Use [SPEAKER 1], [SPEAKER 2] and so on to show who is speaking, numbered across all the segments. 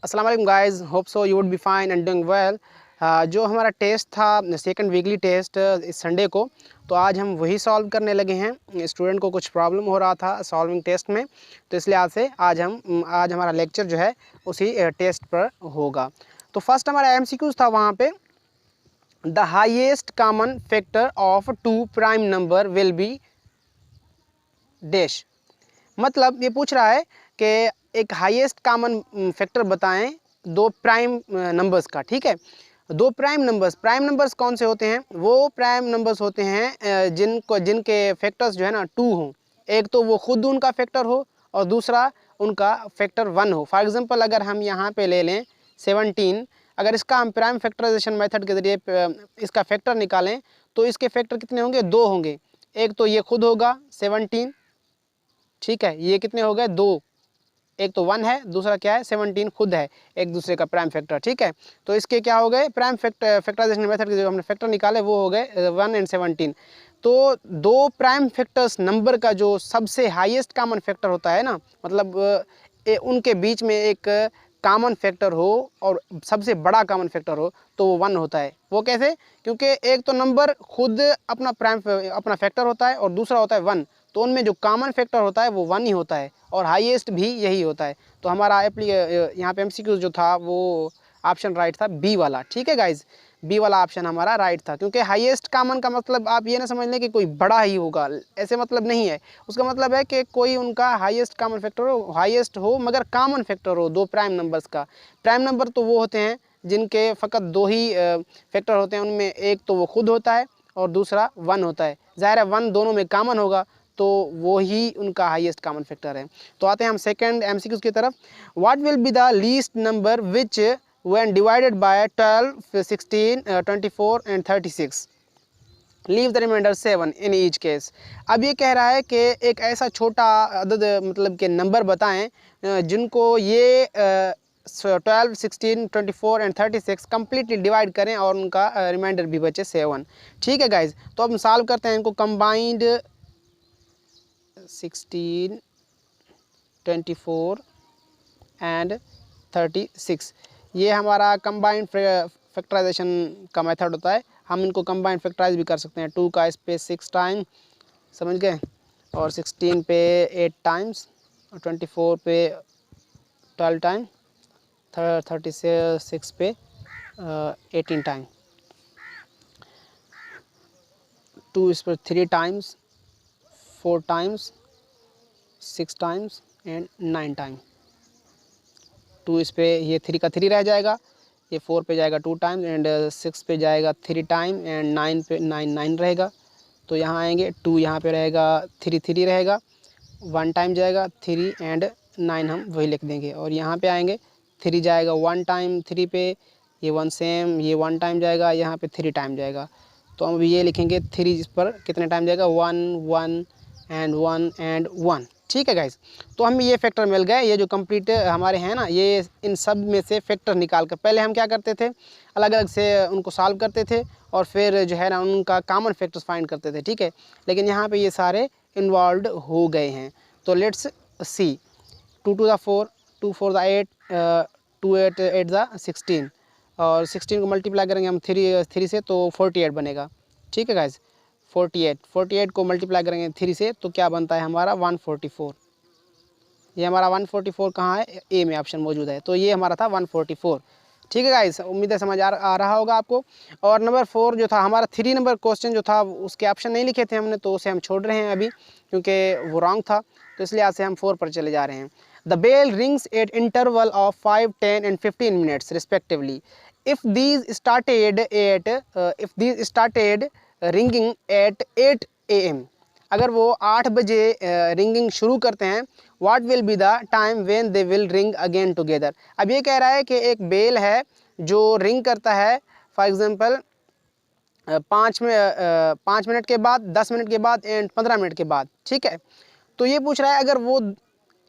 [SPEAKER 1] अस्सलाम वालेकुम guys, hope so you would be fine and doing well. जो हमारा टेस्ट था सेकंड वीकली टेस्ट इस संडे को, तो आज हम वही सॉल्व करने लगे हैं। स्टूडेंट को कुछ प्रॉब्लम हो रहा था सॉल्विंग टेस्ट में, तो इसलिए आज हमारा लेक्चर जो है उसी टेस्ट पर होगा। तो फर्स्ट हमारा एमसीक्यूज था वहाँ पे, the highest common factor of two prime number will be dash. मतलब ये पूछ रहा है कि एक हाईएस्ट कॉमन फैक्टर बताएं दो प्राइम नंबर्स का। ठीक है, दो प्राइम नंबर्स कौन से होते हैं? वो प्राइम नंबर्स होते हैं जिनके फैक्टर्स जो है ना टू हों। एक तो वो खुद उनका फैक्टर हो और दूसरा उनका फैक्टर वन हो। फॉर एग्जांपल अगर हम यहाँ पे ले लें 17, अगर इसका हम प्राइम फैक्टराइजेशन मेथड के ज़रिए इसका फैक्टर निकालें तो इसके फैक्टर कितने होंगे? दो होंगे। एक तो ये खुद होगा 17, ठीक है, ये कितने हो गए? दो। एक तो 1 है, दूसरा क्या है? 17 खुद है, एक दूसरे का प्राइम फैक्टर। ठीक है, तो इसके क्या हो गए? प्राइम फैक्टराइजेशन मेथड के जो हमने फैक्टर निकाले वो हो गए 1 एंड 17। तो दो प्राइम फैक्टर्स नंबर का जो सबसे हाईएस्ट कॉमन फैक्टर होता है ना, मतलब उनके बीच में एक कॉमन फैक्टर हो और सबसे बड़ा कॉमन फैक्टर हो, तो वो 1 होता है। वो कैसे? क्योंकि एक तो नंबर खुद अपना फैक्टर होता है और दूसरा होता है 1, तो उनमें जो कॉमन फैक्टर होता है वो 1 ही होता है और हाईएस्ट भी यही होता है। तो हमारा यहाँ पे एमसीक्यू जो था वो ऑप्शन राइट था, बी वाला। ठीक है गाइज, बी वाला ऑप्शन हमारा राइट था, क्योंकि हाईएस्ट कॉमन का मतलब आप ये ना समझ लें कि कोई बड़ा ही होगा, ऐसे मतलब नहीं है। उसका मतलब है कि कोई उनका हाईएस्ट कॉमन फैक्टर हो मगर कॉमन फैक्टर हो दो प्राइम नंबर्स का। प्राइम नंबर तो वो होते हैं जिनके फ़कत दो ही फैक्टर होते हैं, उनमें एक तो वो खुद होता है और दूसरा 1 होता है। ज़ाहिर है 1 दोनों में कॉमन होगा, तो वो ही उनका हाईएस्ट कॉमन फैक्टर है। तो आते हैं हम सेकंड एमसीक्यूज की तरफ। What will be the least number which when divided by 12, 16, 24 and 36 leave the remainder 7 in each case. अब ये कह रहा है कि एक ऐसा छोटा अदद मतलब के नंबर बताएं जिनको ये 12, 16, 24 एंड 36 कम्प्लीटली डिवाइड करें और उनका रिमाइंडर भी बचे 7। ठीक है गाइज, तो अब हम सॉल्व करते हैं इनको। कंबाइंड 16, 24 एंड 36, ये हमारा कंबाइंड फैक्टराइजेशन का मेथड होता है। हम इनको कंबाइंड फैक्टराइज भी कर सकते हैं। 2 का स्पेस 6 टाइम, समझ गए, और 16 पे 8 टाइम्स और 24 पे 12 टाइम, 36 पे 18 टाइम, 2 इस पर 3 times, 4 times, 6 times and 9 time. 2 इस पे ये 3 का 3 रह जाएगा, ये 4 पे जाएगा 2 टाइम एंड 6 पे जाएगा 3 टाइम एंड 9 पे 9 रहेगा। तो यहाँ आएंगे 2, यहाँ पे रहेगा 3 रहेगा, 1 टाइम जाएगा 3 एंड 9 हम वही लिख देंगे। और यहाँ पे आएंगे 3 जाएगा 1 टाइम 3 पे, ये 1 सेम, ये 1 टाइम जाएगा, यहाँ पे 3 टाइम जाएगा। तो हम ये लिखेंगे 3 इस पर कितने टाइम जाएगा? 1, 1 एंड 1 एंड 1। ठीक है गाइज, तो हमें ये फैक्टर मिल गए। ये जो कंप्लीट हमारे हैं ना, ये इन सब में से फैक्टर निकाल कर पहले हम क्या करते थे, अलग अलग से उनको सॉल्व करते थे और फिर जो है ना उनका कॉमन फैक्टर्स फाइंड करते थे। ठीक है, लेकिन यहाँ पे ये सारे इन्वॉल्व हो गए हैं। तो let's see, 2 to the 4, 2 4 the 8, 2 8 8 the 16, और 16 को मल्टीप्लाई करेंगे हम 3 से तो 48 बनेगा। ठीक है गाइज, 48 को मल्टीप्लाई करेंगे 3 से तो क्या बनता है हमारा? 144। ये हमारा 144 कहाँ है? ए में ऑप्शन मौजूद है, तो ये हमारा था 144। ठीक है गाइस, उम्मीद है समझ आ रहा होगा आपको। और नंबर 4 जो था हमारा 3 नंबर क्वेश्चन जो था उसके ऑप्शन नहीं लिखे थे हमने, तो उसे हम छोड़ रहे हैं अभी क्योंकि वो रॉन्ग था, तो इसलिए आज से हम 4 पर चले जा रहे हैं। The bell rings at interval of 5, 10 and 15 minutes respectively if these started ringing at 8 AM। अगर वो 8 बजे रिंगिंग शुरू करते हैं, what will be the time when they will ring again together. अब ये कह रहा है कि एक बेल है जो रिंग करता है, फॉर एग्जांपल 5 मिनट के बाद, 10 मिनट के बाद एंड 15 मिनट के बाद। ठीक है, तो ये पूछ रहा है अगर वो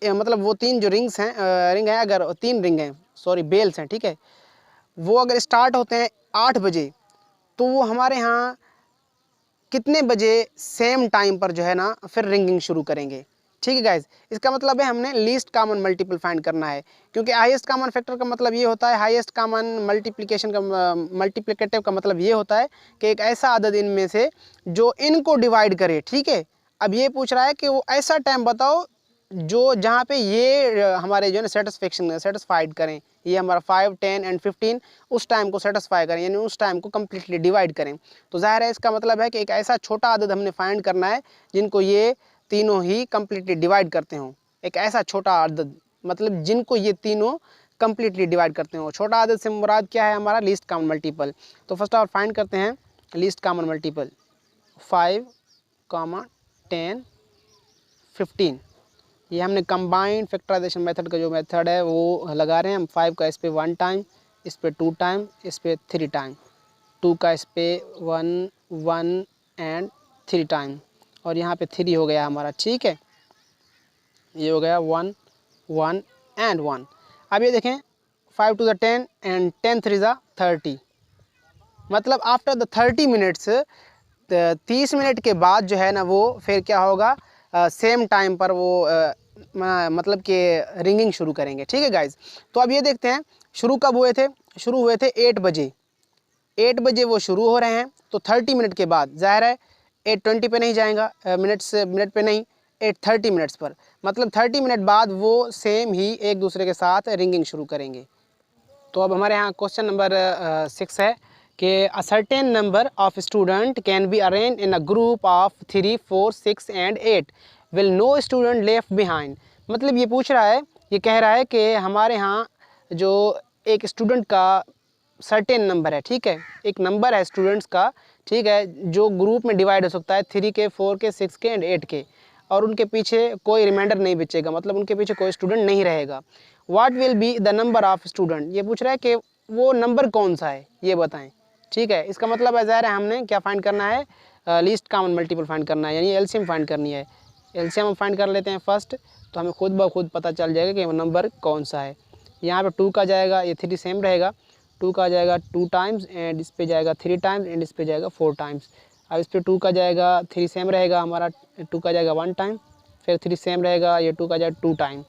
[SPEAKER 1] मतलब वो 3 जो रिंग हैं, अगर 3 रिंग हैं, सॉरी बेल्स हैं, ठीक है, वो अगर स्टार्ट होते हैं 8 बजे तो वो हमारे यहाँ कितने बजे सेम टाइम पर जो है ना फिर रिंगिंग शुरू करेंगे। ठीक है गाइज, इसका मतलब है हमने लीस्ट कॉमन मल्टीपल फाइंड करना है, क्योंकि हाईएस्ट कॉमन फैक्टर का मतलब ये होता है, हाईएस्ट कॉमन मल्टीप्लिकेशन का मल्टीप्लिकेटिव का मतलब ये होता है कि एक ऐसा अदद इनमें से जो इनको डिवाइड करे। ठीक है, अब ये पूछ रहा है कि वो ऐसा टाइम बताओ जो जहाँ पे ये हमारे जो है ना सेटिस्फाइड करें, ये हमारा 5, 10 एंड 15 उस टाइम को सेटिस्फाई करें, यानी उस टाइम को कम्प्लीटली डिवाइड करें। तो जाहिर है इसका मतलब है कि एक ऐसा छोटा अदद हमने फाइंड करना है जिनको ये तीनों ही कम्प्लीटली डिवाइड करते हों। एक ऐसा छोटा अदद मतलब जिनको ये तीनों कम्प्लीटली डिवाइड करते हो। छोटा अदद से मुराद क्या है, हमारा लीस्ट कॉमन मल्टीपल। तो फर्स्ट ऑफ ऑल फाइंड करते हैं लीस्ट कॉमन मल्टीपल। 5, 10, 15, ये हमने कंबाइंड फैक्टराइजेशन मेथड का जो मेथड है वो लगा रहे हैं हम। 5 का इस पे 1 टाइम, इस पे 2 टाइम, इस पे 3 टाइम, 2 का इस पे 1, 1 एंड 3 टाइम, और यहाँ पे 3 हो गया हमारा। ठीक है, ये हो गया 1, 1 एंड 1। अब ये देखें 5 to the 10 एंड 10 3 ज़ा 30, मतलब आफ्टर द 30 मिनट्स 30 मिनट के बाद जो है ना वो फिर क्या होगा, सेम टाइम पर वो मतलब कि रिंगिंग शुरू करेंगे। ठीक है गाइज, तो अब ये देखते हैं शुरू कब हुए थे। शुरू हुए थे 8 बजे, 8 बजे वो शुरू हो रहे हैं। तो 30 मिनट के बाद जाहिर है 8:20 पे नहीं जाएगा, मिनट पे नहीं, 8:30 मिनट्स पर, मतलब 30 मिनट बाद वो सेम ही एक दूसरे के साथ रिंगिंग शुरू करेंगे। तो अब हमारे यहाँ क्वेश्चन नंबर 6 है कि a certain number of student can be arrange in a group of 3, 4, 6 and 8, will no student left behind. मतलब ये पूछ रहा है, ये कह रहा है कि हमारे यहाँ जो एक स्टूडेंट का सर्टेन नंबर है, ठीक है, एक नंबर है स्टूडेंट्स का, ठीक है, जो ग्रुप में डिवाइड हो सकता है 3 के, 4 के, 6 के एंड 8 के, और उनके पीछे कोई रिमाइंडर नहीं बचेगा, मतलब उनके पीछे कोई स्टूडेंट नहीं रहेगा। What will be the number of student, ये पूछ रहा है कि वो नंबर कौन सा है ये बताएं। ठीक है, इसका मतलब है ज़ाहिर है हमने क्या फाइंड करना है, लीस्ट कॉमन मल्टीपल फाइंड करना है, यानी एलसीएम फाइंड करनी है। एलसीएम हम फाइंड कर लेते हैं फर्स्ट, तो हमें खुद ब खुद पता चल जाएगा कि वो नंबर कौन सा है। यहाँ पे 2 का जाएगा, ये 3 सेम रहेगा, 2 का जाएगा 2 टाइम्स एंड इस पे जाएगा 3 टाइम्स एंड इस पे जाएगा 4 टाइम्स। अब इस पे 2 का जाएगा 3 सेम रहेगा हमारा, 2 का जाएगा 1 टाइम, फिर 3 सेम रहेगा, ये 2 का जाएगा 2 टाइम,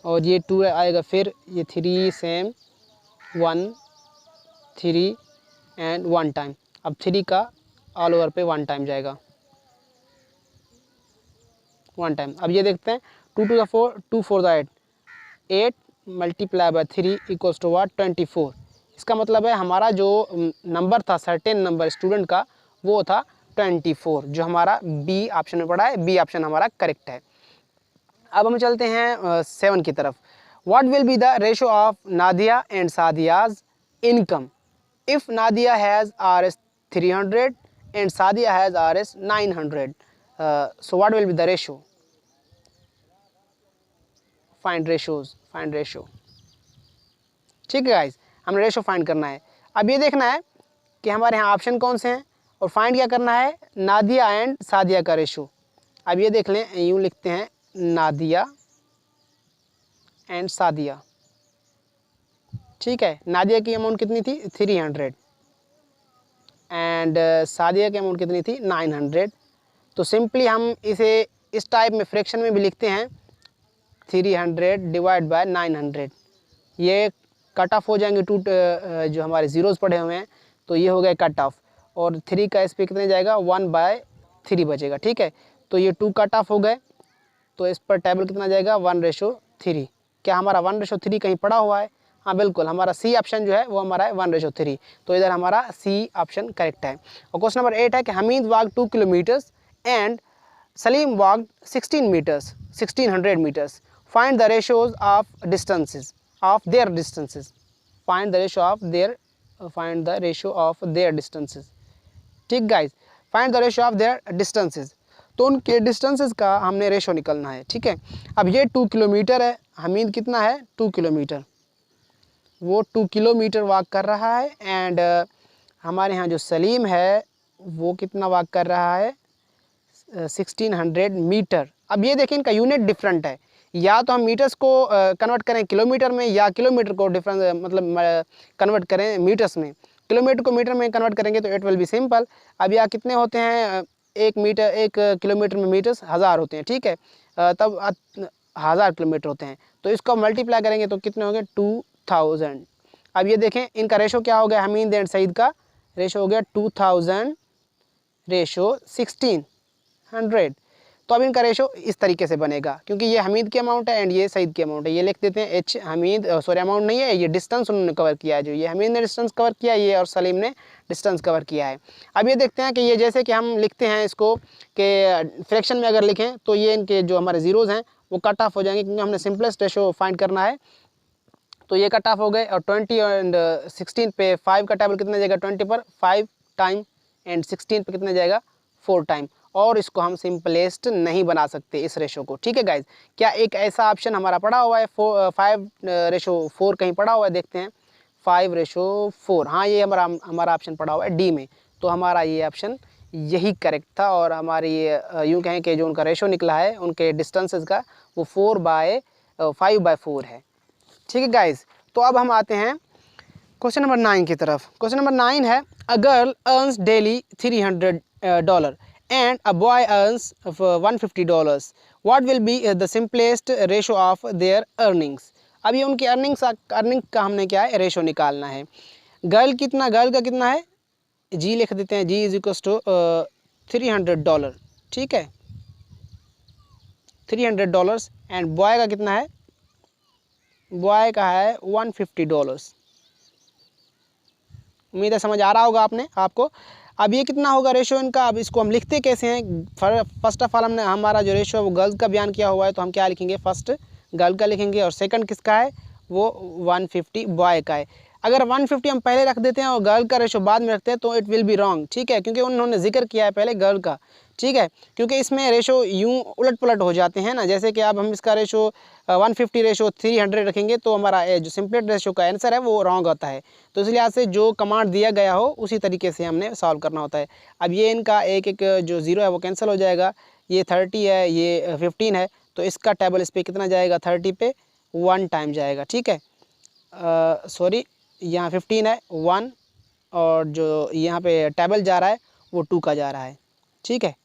[SPEAKER 1] और ये 2 आएगा, फिर ये 3 सेम 1, 3 एंड 1 टाइम। अब 3 का ऑल ओवर पे 1 टाइम जाएगा, 1 टाइम। अब ये देखते हैं 2 to the 4, 2 4 the 8, 8 multiply by 3 equals to what, 24। इसका मतलब है हमारा जो नंबर था सर्टेन नंबर स्टूडेंट का वो था 24, जो हमारा बी ऑप्शन में पड़ा है, बी ऑप्शन हमारा करेक्ट है। अब हम चलते हैं 7 की तरफ। What will be the ratio of Nadia and Sadia's income if Nadia has RS 300 and Sadia has RS 900, so what will be the ratio, find ratio. ठीक है गाइज, हमें रेशो फाइंड करना है। अब ये देखना है कि हमारे यहाँ ऑप्शन कौन से हैं, और फाइंड क्या करना है, नादिया एंड सादिया का रेशो। अब ये देख लें, यूँ लिखते हैं नादिया एंड सादिया। ठीक है, नादिया की अमाउंट कितनी थी 300 एंड सादिया की अमाउंट कितनी थी 900। तो सिंपली हम इसे इस टाइप में फ्रैक्शन में भी लिखते हैं 300 डिवाइड बाय 900। ये कट ऑफ हो जाएंगे, जो हमारे ज़ीरोज़ पड़े हुए हैं, तो ये हो गए कट ऑफ, और 3 का इस पर कितने जाएगा 1/3 बचेगा। ठीक है, तो ये 2 कट ऑफ हो गए, तो इस पर टेबल कितना जाएगा 1:3। क्या हमारा 1:3 कहीं पड़ा हुआ है? हाँ बिल्कुल, हमारा सी ऑप्शन जो है वो हमारा है 1:3, तो इधर हमारा सी ऑप्शन करेक्ट है। और क्वेश्चन नंबर 8 है कि Hamid walk 2 kilometres and Salim walk 1600 metres, find the ratios of distances of their distances, find the ratio of their distances. ठीक guys, find the ratio of their distances, तो उनके distances का हमने ratio निकलना है। ठीक है, अब ये 2 किलोमीटर है, हमीद कितना है 2 किलोमीटर, वो 2 किलोमीटर वॉक कर रहा है, एंड हमारे यहाँ जो सलीम है वो कितना वॉक कर रहा है 1600 मीटर। अब ये देखें इनका यूनिट डिफरेंट है, या तो हम मीटर्स को कन्वर्ट करें किलोमीटर में, या किलोमीटर को डिफरेंस मतलब कन्वर्ट करें मीटर्स में। किलोमीटर को मीटर में कन्वर्ट करेंगे तो इट विल बी सिंपल। अब यहाँ कितने होते हैं, 1 किलोमीटर में मीटर्स 1000 होते हैं। ठीक है, तब 1000 किलोमीटर होते हैं। तो इसको मल्टीप्लाई करेंगे तो कितने होंगे 2000। अब ये देखें इनका रेशो क्या हो गया, हमीद एंड सईद का रेशो हो गया 2000 रेशो 1600। तो अब इनका रेशो इस तरीके से बनेगा, क्योंकि ये हमीद की अमाउंट है एंड ये सईद की अमाउंट है। ये लिख देते हैं एच हमीद, सॉरी अमाउंट नहीं है, ये डिस्टेंस उन्होंने कवर किया है, जो ये हमीद ने डिस्टेंस कवर किया है, ये और सलीम ने डिस्टेंस कवर किया है। अब ये देखते हैं कि ये जैसे कि हम लिखते हैं इसको कि फ्रैक्शन में अगर लिखें तो ये इनके जो हमारे जीरोज़ हैं वो कट ऑफ हो जाएंगे, क्योंकि हमने सिंपलेस्ट रेशो फाइंड करना है। तो ये कट ऑफ हो गए और 20 एंड 16 पे 5 का टेबल कितना जाएगा 20 पर 5 टाइम एंड 16 पे कितना जाएगा 4 टाइम। और इसको हम सिंपलेस्ट नहीं बना सकते इस रेशो को, ठीक है गाइज। क्या एक ऐसा ऑप्शन हमारा पड़ा हुआ है 5 रेशो 4 कहीं पड़ा हुआ है, देखते हैं 5 रेशो 4, हाँ ये हमारा ऑप्शन पड़ा हुआ है डी में। तो हमारा ये ऑप्शन यही करेक्ट था और हमारी ये यूँ कहें कि जो उनका रेशो निकला है उनके डिस्टेंसेस का वो 5/4 है, ठीक है गाइज। तो अब हम आते हैं क्वेश्चन नंबर 9 की तरफ। क्वेश्चन नंबर 9 है, a girl earns daily $300 and a boy earns $150, what will be the simplest ratio of there earnings. अब ये उनकी अर्निंग का हमने क्या है रेशो निकालना है। गर्ल का कितना है, जी लिख देते हैं, जी इज इक्वल्स टू $300, ठीक है, $300 एंड बॉय का कितना है, बॉय का है $150। उम्मीद है समझ आ रहा होगा आपको। अब ये कितना होगा रेशो इनका, अब इसको हम लिखते कैसे हैं। फर्स्ट ऑफ ऑल हमने हमारा जो रेशो है वो गर्ल्स का बयान किया हुआ है, तो हम क्या लिखेंगे, फर्स्ट गर्ल का लिखेंगे और सेकंड किसका है, वो 150 बॉय का है। अगर 150 हम पहले रख देते हैं और गर्ल का रेशो बाद में रखते हैं तो इट विल बी रॉन्ग, ठीक है, क्योंकि उन्होंने जिक्र किया है पहले गर्ल का, ठीक है, क्योंकि इसमें रेशो यूँ उलट पुलट हो जाते हैं ना। जैसे कि अब हम इसका रेशो 150 रेशो 300 रखेंगे तो हमारा जो सिंपलेट रेशो का आंसर है वो रॉन्ग आता है। तो इसलिए आज से जो कमांड दिया गया हो उसी तरीके से हमने सॉल्व करना होता है। अब ये इनका एक एक जो ज़ीरो है वो कैंसिल हो जाएगा, ये 30 है, ये 15 है, तो इसका टेबल इस पर कितना जाएगा, 30 पे 1 टाइम जाएगा, ठीक है, सॉरी यहाँ 15 है 1, और जो यहाँ पे टेबल जा रहा है वो 2 का जा रहा है, ठीक है,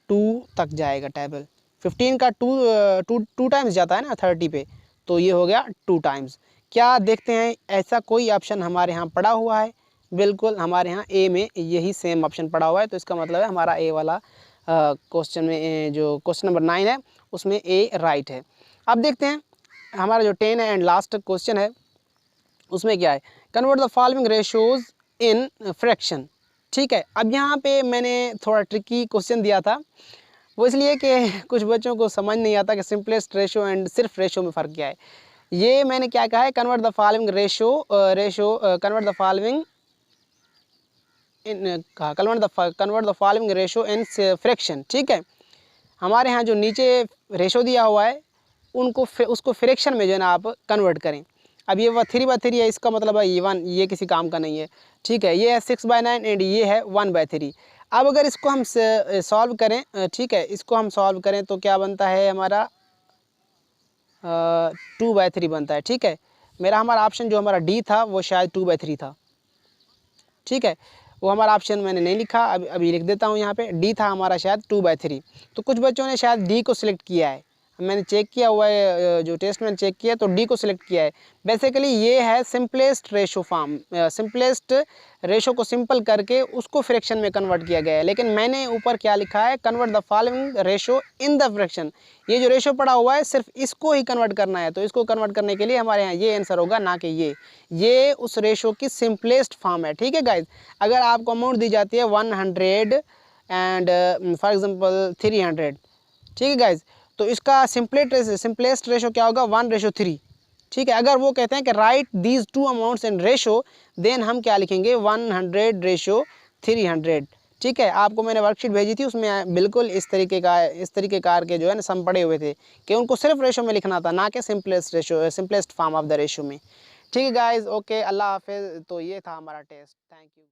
[SPEAKER 1] 2 तक जाएगा टेबल। 15 का 2 टाइम्स जाता है ना 30 पे, तो ये हो गया 2 टाइम्स। क्या देखते हैं ऐसा कोई ऑप्शन हमारे यहाँ पड़ा हुआ है, बिल्कुल हमारे यहाँ ए में यही सेम ऑप्शन पड़ा हुआ है। तो इसका मतलब है हमारा ए वाला क्वेश्चन में जो क्वेश्चन नंबर 9 है उसमें ए राइट है। अब देखते हैं हमारा जो 10 है एंड लास्ट क्वेश्चन है उसमें क्या है, convert the following ratios in fraction, ठीक है। अब यहाँ पे मैंने थोड़ा ट्रिकी क्वेश्चन दिया था, वो इसलिए कि कुछ बच्चों को समझ नहीं आता कि सिंपलेस्ट रेशो एंड सिर्फ रेशो में फ़र्क क्या है। ये मैंने क्या कहा है, convert the following convert the following in convert the following ratio in fraction, ठीक है। हमारे यहाँ जो नीचे रेशो दिया हुआ है उसको फ्रैक्शन में जो है ना आप कन्वर्ट करें। अब ये 3/3 है, इसका मतलब है ये 1, ये किसी काम का नहीं है, ठीक है। ये है 6/9 एंड ये है 1/3। अब अगर इसको हम सॉल्व करें, ठीक है, इसको हम सॉल्व करें तो क्या बनता है हमारा 2/3 बनता है, ठीक है। हमारा ऑप्शन जो हमारा डी था वो शायद 2/3 था, ठीक है, वो हमारा ऑप्शन मैंने नहीं लिखा, अभी लिख देता हूँ यहाँ पे, डी था हमारा शायद 2/3। तो कुछ बच्चों ने शायद डी को सिलेक्ट किया है, मैंने चेक किया हुआ है, जो टेस्ट मैंने चेक किया तो डी को सिलेक्ट किया है। बेसिकली ये है simplest ratio form, simplest ratio को सिंपल करके उसको फ्रैक्शन में कन्वर्ट किया गया है। लेकिन मैंने ऊपर क्या लिखा है, convert the following ratio in the fraction. ये जो रेशो पड़ा हुआ है सिर्फ इसको ही कन्वर्ट करना है, तो इसको कन्वर्ट करने के लिए हमारे यहाँ ये आंसर होगा, ना कि ये उस रेशो की सिंपलेस्ट फॉर्म है, ठीक है गाइज। अगर आपको अमाउंट दी जाती है 100 एंड फॉर एग्जाम्पल 300, ठीक है गाइज, तो इसका सिंपलेस्ट रेशो क्या होगा 1/3, ठीक है। अगर वो कहते हैं कि write these 2 amounts in ratio, then हम क्या लिखेंगे 100/300, ठीक है। आपको मैंने वर्कशीट भेजी थी, उसमें बिल्कुल इस तरीके कार के जो है ना सम पड़े हुए थे कि उनको सिर्फ रेशो में लिखना था, ना कि simplest form of the ratio में, ठीक है गाइज। ओके, अल्लाह हाफिज़। तो ये था हमारा टेस्ट, थैंक यू।